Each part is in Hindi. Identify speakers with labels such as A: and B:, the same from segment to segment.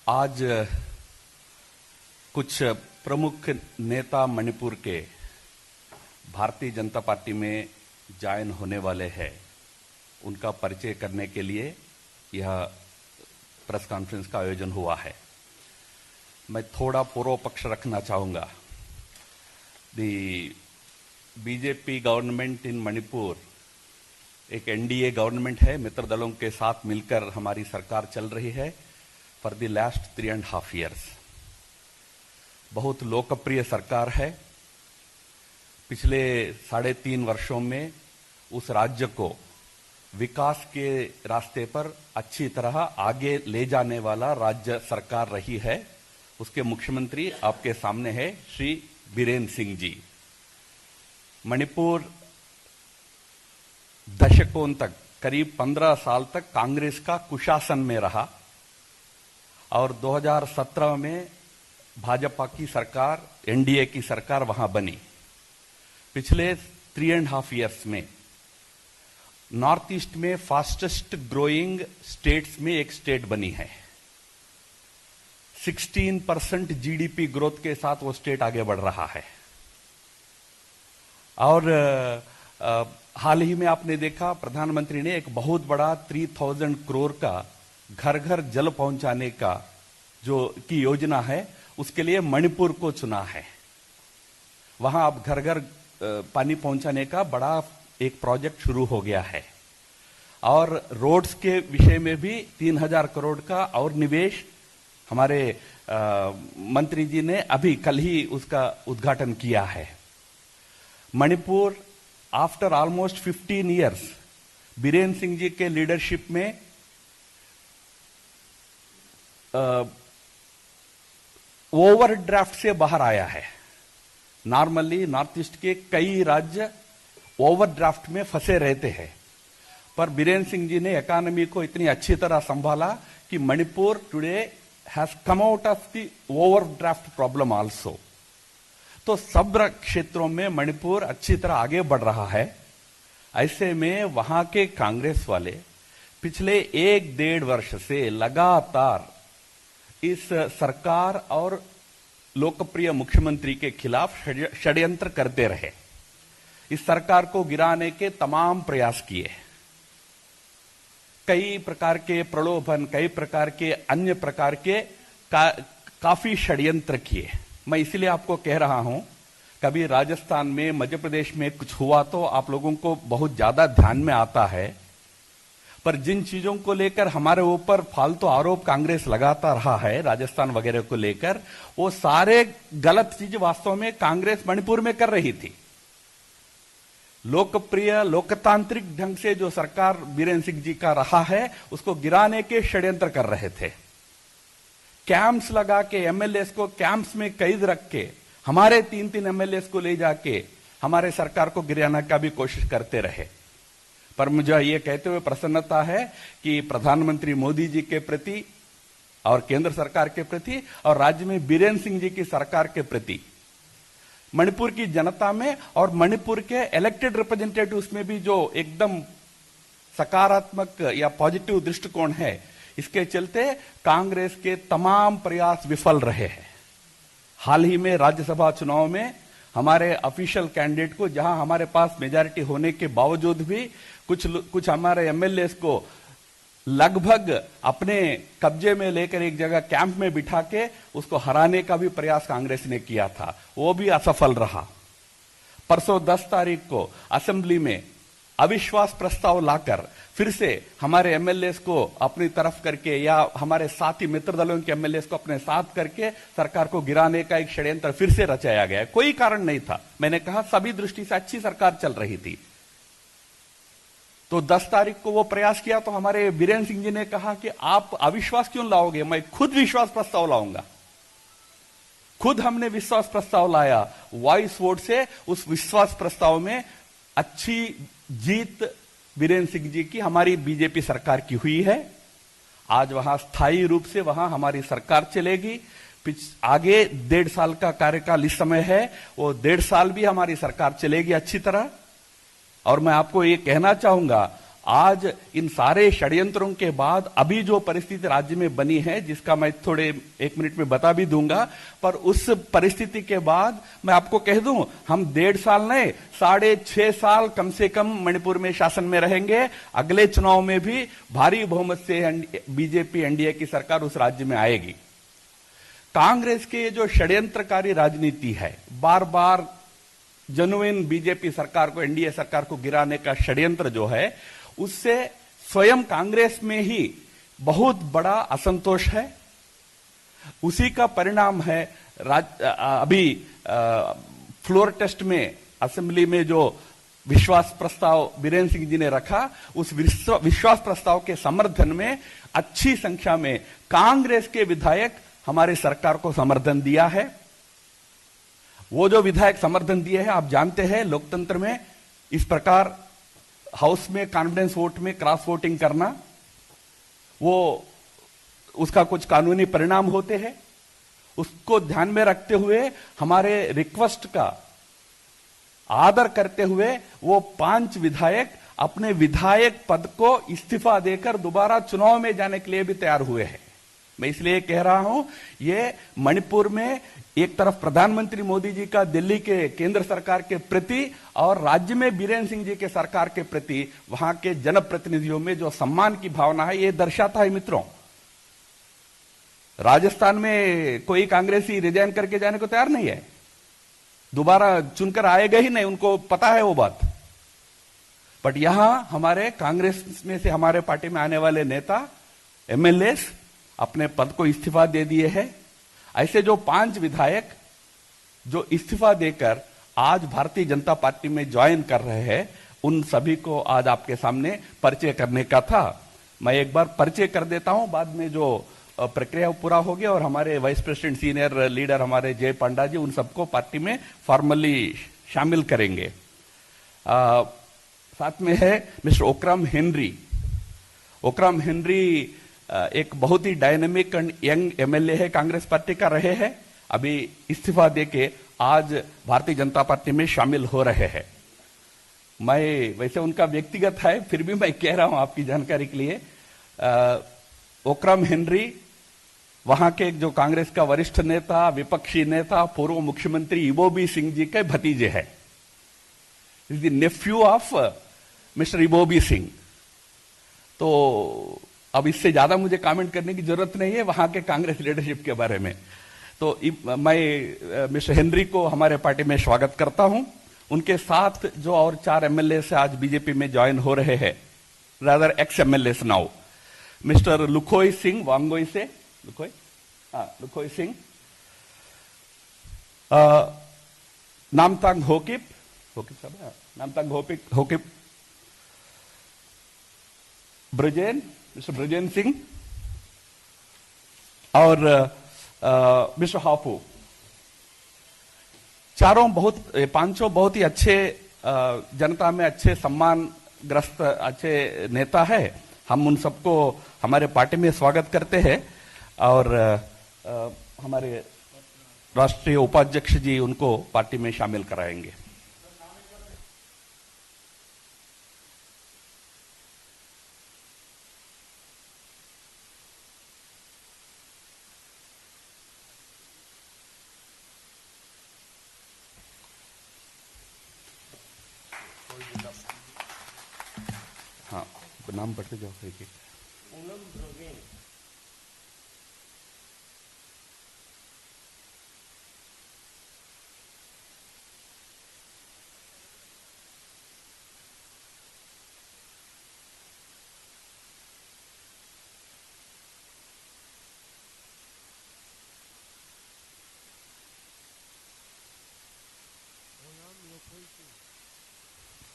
A: आज कुछ प्रमुख नेता मणिपुर के भारतीय जनता पार्टी में ज्वाइन होने वाले हैं। उनका परिचय करने के लिए यह प्रेस कॉन्फ्रेंस का आयोजन हुआ है। मैं थोड़ा पूर्व पक्ष रखना चाहूंगा। दी बीजेपी गवर्नमेंट इन मणिपुर एक एनडीए गवर्नमेंट है। मित्र दलों के साथ मिलकर हमारी सरकार चल रही है फॉर द लास्ट 3.5 years। बहुत लोकप्रिय सरकार है। पिछले 3.5 वर्षों में उस राज्य को विकास के रास्ते पर अच्छी तरह आगे ले जाने वाला राज्य सरकार रही है। उसके मुख्यमंत्री आपके सामने है श्री बीरेन्द्र सिंह जी। मणिपुर दशकों तक, करीब 15 साल तक कांग्रेस का कुशासन में रहा और 2017 में भाजपा की सरकार, एनडीए की सरकार वहां बनी। पिछले 3.5 years में नॉर्थ ईस्ट में फास्टेस्ट ग्रोइंग स्टेट्स में एक स्टेट बनी है। 16% जीडीपी ग्रोथ के साथ वो स्टेट आगे बढ़ रहा है। और हाल ही में आपने देखा, प्रधानमंत्री ने एक बहुत बड़ा 3000 करोड़ का घर घर जल पहुंचाने का की योजना है, उसके लिए मणिपुर को चुना है। वहां अब घर घर पानी पहुंचाने का बड़ा एक प्रोजेक्ट शुरू हो गया है। और रोड्स के विषय में भी 3000 करोड़ का और निवेश हमारे मंत्री जी ने अभी कल ही उसका उद्घाटन किया है। Manipur after almost 15 years Birendra Singh ji के लीडरशिप में ओवरड्राफ्ट से बाहर आया है। नॉर्मली नॉर्थ ईस्ट के कई राज्य ओवरड्राफ्ट में फंसे रहते हैं, पर बीरेन्द्र सिंह जी ने इकोनॉमी को इतनी अच्छी तरह संभाला कि Manipur today has come out of the overdraft problem also. तो सब क्षेत्रों में मणिपुर अच्छी तरह आगे बढ़ रहा है। ऐसे में वहां के कांग्रेस वाले पिछले 1-1.5 वर्ष से लगातार इस सरकार और लोकप्रिय मुख्यमंत्री के खिलाफ षड्यंत्र करते रहे। इस सरकार को गिराने के तमाम प्रयास किए। कई प्रकार के प्रलोभन, कई प्रकार के अन्य प्रकार के काफी षड्यंत्र किए। मैं इसलिए आपको कह रहा हूं, कभी राजस्थान में, मध्य प्रदेश में कुछ हुआ तो आप लोगों को बहुत ज्यादा ध्यान में आता है, पर जिन चीजों को लेकर हमारे ऊपर फालतू आरोप कांग्रेस लगाता रहा है, राजस्थान वगैरह को लेकर, वो सारे गलत चीज वास्तव में कांग्रेस मणिपुर में कर रही थी। लोकप्रिय लोकतांत्रिक ढंग से जो सरकार बीरेन्द्र सिंह जी का रहा है, उसको गिराने के षड्यंत्र कर रहे थे। कैंप्स लगा के, एमएलए को कैंप्स में कैद रख के, हमारे 3-3 एमएलए को ले जाके हमारे सरकार को गिराने का भी कोशिश करते रहे। पर मुझे यह कहते हुए प्रसन्नता है कि प्रधानमंत्री मोदी जी के प्रति और केंद्र सरकार के प्रति और राज्य में बीरेन्द्र सिंह जी की सरकार के प्रति मणिपुर की जनता में और मणिपुर के इलेक्टेड रिप्रेजेंटेटिव्स में भी जो एकदम सकारात्मक या पॉजिटिव दृष्टिकोण है, इसके चलते कांग्रेस के तमाम प्रयास विफल रहे हैं। हाल ही में राज्यसभा चुनाव में हमारे ऑफिशियल कैंडिडेट को, जहां हमारे पास मेजॉरिटी होने के बावजूद भी कुछ हमारे एमएलए को लगभग अपने कब्जे में लेकर एक जगह कैंप में बिठा के उसको हराने का भी प्रयास कांग्रेस ने किया था, वो भी असफल रहा। परसों 10 तारीख को असेंबली में अविश्वास प्रस्ताव लाकर फिर से हमारे एमएलए को अपनी तरफ करके या हमारे साथी मित्र दलों के एमएलए को अपने साथ करके सरकार को गिराने का एक षड्यंत्र फिर से रचाया गया। कोई कारण नहीं था। मैंने कहा सभी दृष्टि से अच्छी सरकार चल रही थी। तो 10 तारीख को वो प्रयास किया तो हमारे बीरेन्द्र सिंह जी ने कहा कि आप अविश्वास क्यों लाओगे, मैं खुद विश्वास प्रस्ताव लाऊंगा। खुद हमने विश्वास प्रस्ताव लाया, वॉइस वोट से उस विश्वास प्रस्ताव में अच्छी जीत बीरेन्द्र सिंह जी की, हमारी बीजेपी सरकार की हुई है। आज वहां स्थायी रूप से वहां हमारी सरकार चलेगी। आगे 1.5 साल का कार्यकाल इस समय है, वो 1.5 साल भी हमारी सरकार चलेगी अच्छी तरह। और मैं आपको ये कहना चाहूंगा, आज इन सारे षड्यंत्रों के बाद अभी जो परिस्थिति राज्य में बनी है, जिसका मैं थोड़े 1 मिनट में बता भी दूंगा, पर उस परिस्थिति के बाद मैं आपको कह दूं, हम 1.5 साल नहीं 6.5 साल कम से कम मणिपुर में शासन में रहेंगे। अगले चुनाव में भी भारी बहुमत से बीजेपी एनडीए की सरकार उस राज्य में आएगी। कांग्रेस के जो षड्यंत्रकारी राजनीति है, बार बार जेन्युइन बीजेपी सरकार को, एनडीए सरकार को गिराने का षड्यंत्र जो है, उससे स्वयं कांग्रेस में ही बहुत बड़ा असंतोष है। उसी का परिणाम है अभी फ्लोर टेस्ट में असेंबली में जो विश्वास प्रस्ताव बीरेन्द्र सिंह जी ने रखा, उस विश्वास प्रस्ताव के समर्थन में अच्छी संख्या में कांग्रेस के विधायक हमारे सरकार को समर्थन दिया है। वो जो विधायक समर्थन दिए हैं, आप जानते हैं लोकतंत्र में इस प्रकार हाउस में कॉन्फिडेंस वोट में क्रॉस वोटिंग करना, वो उसका कुछ कानूनी परिणाम होते हैं। उसको ध्यान में रखते हुए, हमारे रिक्वेस्ट का आदर करते हुए, वो 5 विधायक अपने विधायक पद को इस्तीफा देकर दोबारा चुनाव में जाने के लिए भी तैयार हुए हैं। मैं इसलिए कह रहा हूं, ये मणिपुर में एक तरफ प्रधानमंत्री मोदी जी का दिल्ली के केंद्र सरकार के प्रति और राज्य में बीरेन्द्र सिंह जी के सरकार के प्रति वहां के जनप्रतिनिधियों में जो सम्मान की भावना है, ये दर्शाता है। मित्रों, राजस्थान में कोई कांग्रेसी रिजाइन करके जाने को तैयार नहीं है, दोबारा चुनकर आएगा ही नहीं, उनको पता है वो बात। बट यहां हमारे कांग्रेस में से हमारे पार्टी में आने वाले नेता, एमएलए अपने पद को इस्तीफा दे दिए हैं। ऐसे जो 5 विधायक जो इस्तीफा देकर आज भारतीय जनता पार्टी में ज्वाइन कर रहे हैं, उन सभी को आज आपके सामने परिचय करने का था। मैं एक बार परिचय कर देता हूं, बाद में जो प्रक्रिया पूरा हो गया और हमारे वाइस प्रेसिडेंट सीनियर लीडर हमारे जय पांडा जी उन सबको पार्टी में फॉर्मली शामिल करेंगे। साथ में है mister Okram Henry. Okram Henry एक बहुत ही डायनेमिक एंड यंग एमएलए है, कांग्रेस पार्टी का रहे हैं। अभी इस्तीफा देके आज भारतीय जनता पार्टी में शामिल हो रहे हैं। मैं वैसे उनका व्यक्तिगत है, फिर भी मैं कह रहा हूं आपकी जानकारी के लिए। ओक्राम हेनरी वहां के जो कांग्रेस का वरिष्ठ नेता, विपक्षी नेता, पूर्व मुख्यमंत्री इबोबी सिंह जी के भतीजे हैं। Is the Neiphiu of mister Ibobi Singh. तो अब इससे ज्यादा मुझे कमेंट करने की जरूरत नहीं है वहां के कांग्रेस लीडरशिप के बारे में। तो मैं मिस्टर हेनरी को हमारे पार्टी में स्वागत करता हूं। उनके साथ जो और 4 एमएलए से आज बीजेपी में ज्वाइन हो रहे हैं, rather ex MLA now, mister Lukhoi Singh Wangoi से, लुखोई सिंह, नामतांग होकिप साहब, नामतांग होकिप, ब्रजेन, मिस्टर ब्रजेन सिंह और मिस्टर हापू। पांचों बहुत ही अच्छे, जनता में अच्छे सम्मानग्रस्त अच्छे नेता है। हम उन सबको हमारे पार्टी में स्वागत करते हैं और हमारे राष्ट्रीय उपाध्यक्ष जी उनको पार्टी में शामिल कराएंगे। हाँ, नाम पढ़ते जाओ।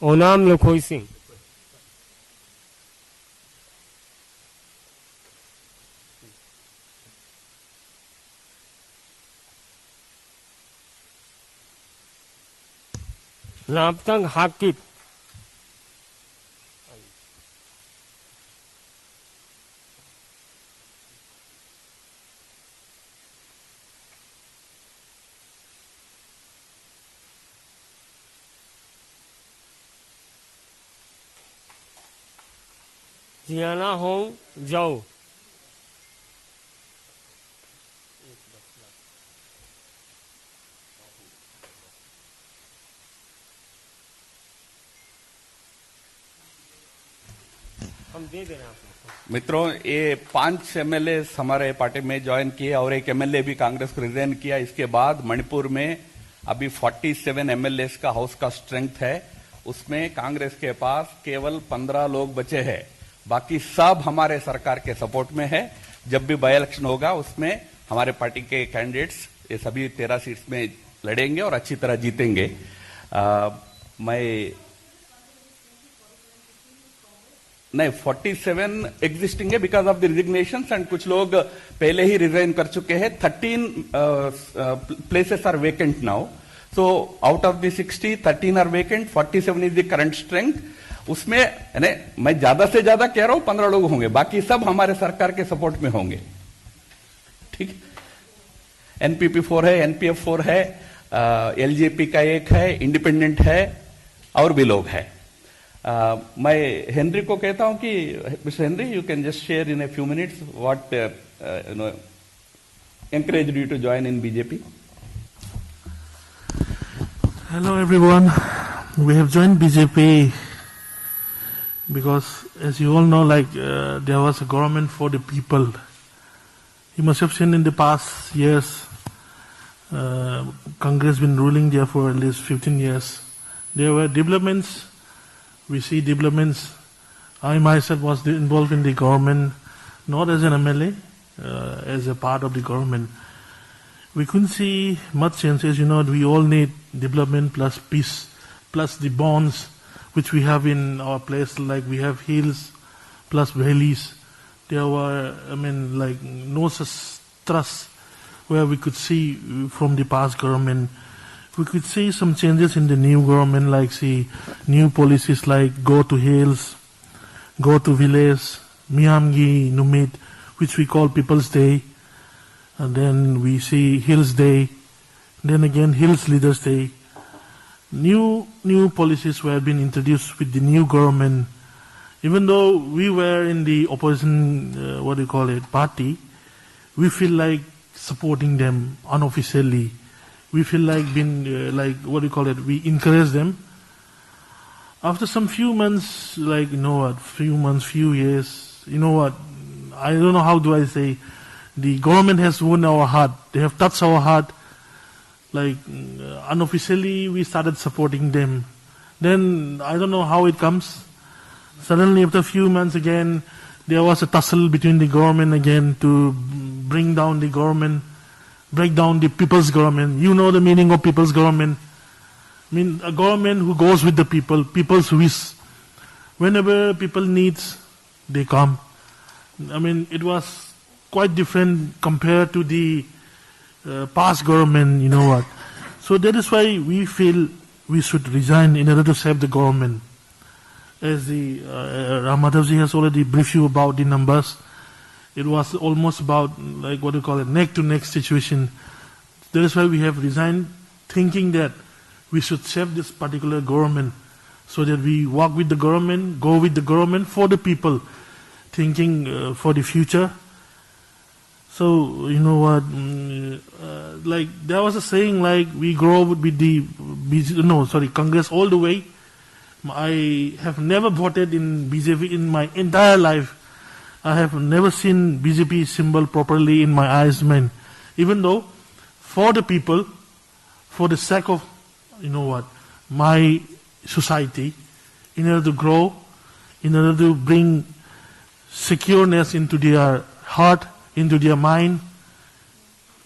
B: ओनाम लखोई सिंह, रामतंग हाकिब, जियाना हो जाओ। हम दे दे रहे हैं आपको।
A: मित्रों, ये 5 एमएलए हमारे पार्टी में ज्वाइन किए और एक एमएलए भी कांग्रेस को रिजाइन किया। इसके बाद मणिपुर में अभी 47 एमएलए का हाउस का स्ट्रेंथ है। उसमें कांग्रेस के पास केवल 15 लोग बचे हैं, बाकी सब हमारे सरकार के सपोर्ट में है। जब भी बाई इलेक्शन होगा उसमें हमारे पार्टी के कैंडिडेट्स ये सभी 13 सीट्स में लड़ेंगे और अच्छी तरह जीतेंगे। मैं नहीं, 47 एग्जिस्टिंग है because of the resignations and कुछ लोग पहले ही रिजाइन कर चुके हैं। 13 places are vacant now, so out of the 60 13 are vacant, 47 is the current strength. उसमें मैं ज्यादा से ज्यादा कह रहा हूं 15 लोग होंगे, बाकी सब हमारे सरकार के सपोर्ट में होंगे। ठीक, एनपीपी 4 है, एनपीएफ 4 है, एलजेपी का 1 है, इंडिपेंडेंट है और भी लोग हैं। मैं हेनरी को कहता हूं कि mister Henry, you can just share in a few minutes what encouraged you to join in BJP.
C: Hello everyone, we have joined BJP because as you all know, there was a government for the people. You must have seen in the past years, Congress been ruling there for at least 15 years. There were developments. We see developments. I myself was involved in the government, not as an MLA, as a part of the government. We couldn't see much changes. You know, we all need development plus peace, plus the bonds which we have in our place. Like we have hills plus valleys. There were, no such trust where we could see from the past government. We could see some changes in the new government, like see new policies like go to hills, go to village, Miyamgi Numit, which we call People's Day. And then we see Hills Day, then again Hills Leaders Day. New policies were being introduced with the new government. Even though we were in the opposition, party, we feel like supporting them unofficially. We feel like being, we encourage them. After some few months, few years, I don't know how do I say, the government has won our heart. They have touched our heart. Unofficially, we started supporting them. Then, I don't know how it comes. Suddenly, after a few months again, there was a tussle between the government again to bring down the government, break down the people's government. You know the meaning of people's government. A government who goes with the people, people's wish. Whenever people needs, they come. It was quite different compared to the past government, you know what. So that is why we feel we should resign in order to save the government. As the Ramadhavji has already briefed you about the numbers, it was almost about neck to neck situation. That is why we have resigned, thinking that we should save this particular government, so that we walk with the government, go with the government for the people, thinking for the future. So, you know what, there was a saying we grow with the Congress all the way. I have never voted in BJP in my entire life. I have never seen BJP symbol properly in my eyes, man. Even though, for the people, for the sake of, my society, in order to grow, in order to bring secureness into their heart, into their mind,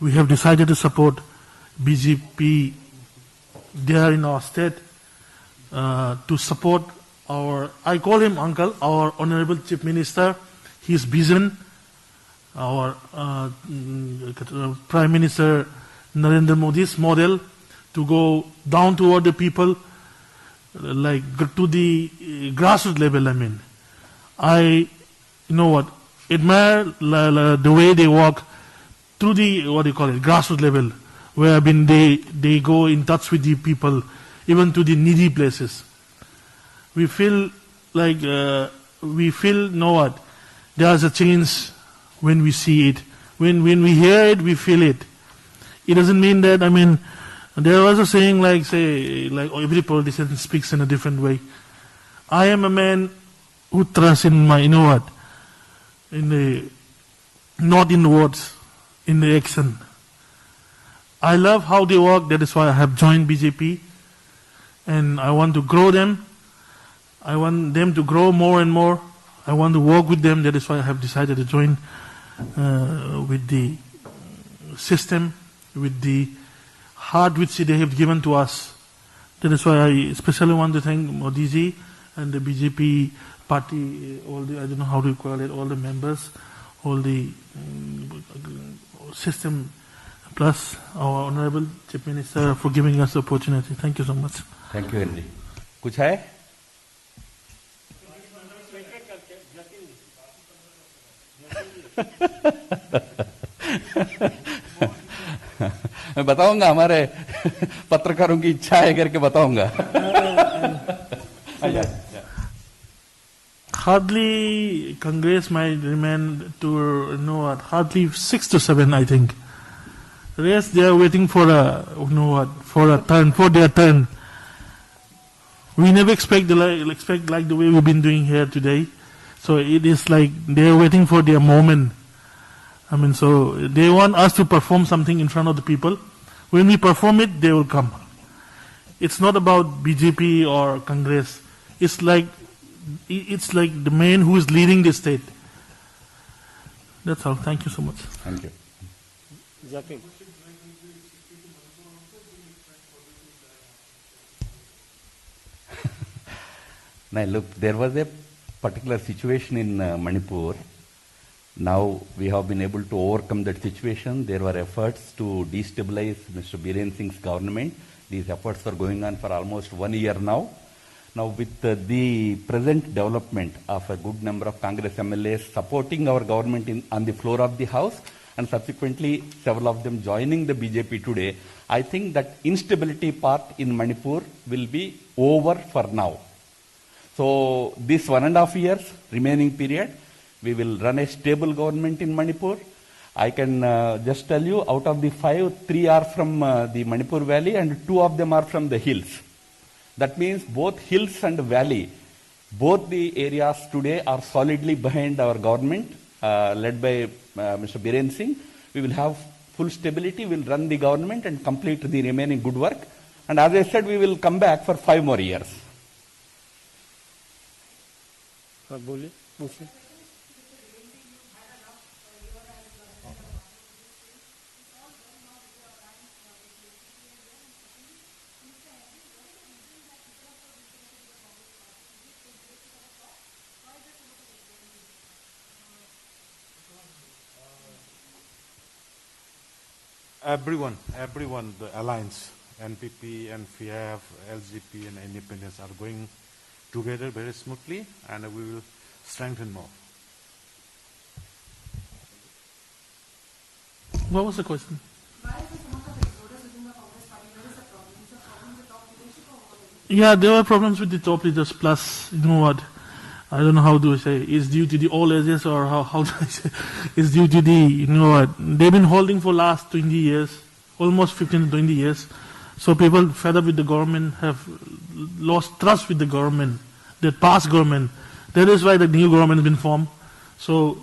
C: we have decided to support BJP there in our state, to support I call him uncle, our Honorable Chief Minister, his vision, our Prime Minister Narendra Modi's model to go down toward the people, to the grassroots level. Admire the way they walk through the grassroots level, where they go in touch with the people, even to the needy places. We feel we feel, know what, there's a change when we see it. When we hear it, we feel it. It doesn't mean that, I mean, there was a saying like, say, like every politician speaks in a different way. I am a man who trusts in my, you know what, in the, not in the words, in the action. I love how they work, that is why I have joined BJP. And I want to grow them. I want them to grow more and more. I want to work with them, that is why I have decided to join with the system, with the heart which they have given to us. That is why I especially want to thank Modi ji and the BJP party, all the, I don't know how to call it, all the members, all the system, plus our Honorable Chief Minister for giving us the opportunity. Thank you so much.
A: Thank you Henry. कुछ है? मैं बताऊंगा, हमारे पत्रकारों की इच्छा है करके बताऊंगा।
C: Hardly Congress might remain to, you know what, hardly 6 to 7, I think. Rest, they are waiting for a, you know what, for a turn, for their turn. We never expect like the way we've been doing here today. So it is like they are waiting for their moment. I mean, so they want us to perform something in front of the people. When we perform it, they will come. It's not about BJP or Congress. It's like the man who is leading the state. That's all. Thank you so much.
A: Thank you.
B: Jatin.
A: Now look, there was a particular situation in Manipur. Now we have been able to overcome that situation. There were efforts to destabilize Mr. Biren Singh's government. These efforts are going on for almost 1 year now. Now with the present development of a good number of Congress MLAs supporting our government on the floor of the House, and subsequently several of them joining the BJP today, I think that instability part in Manipur will be over for now. So this 1.5 years remaining period, we will run a stable government in Manipur. I can just tell you, out of the 5, 3 are from the Manipur Valley and 2 of them are from the hills. That means both hills and valley, both the areas today are solidly behind our government, led by Mr. Biren Singh. We will have full stability, we will run the government and complete the remaining good work. And as I said, we will come back for 5 more years.
B: बोलिए, पूछिए।
D: Everyone, the alliance, NPP, NFIF, LGP, and independents are going together very smoothly, and we will strengthen more.
C: What was the question? Yeah, there were problems with the top leaders, plus, you know what, I don't know how to say, it's due to the old ages or how do I say, it's due to the, you know what, they've been holding for last 20 years, almost 15 to 20 years. So people fed up with the government have lost trust with the government, the past government. That is why the new government has been formed. So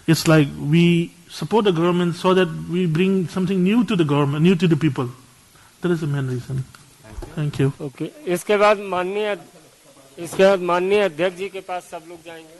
C: it's like we support the government so that we bring something new to the government, new to the people. That is the main reason. Thank you.
B: Okay, इसके बाद माननीय अध्यक्ष जी के पास सब लोग जाएंगे।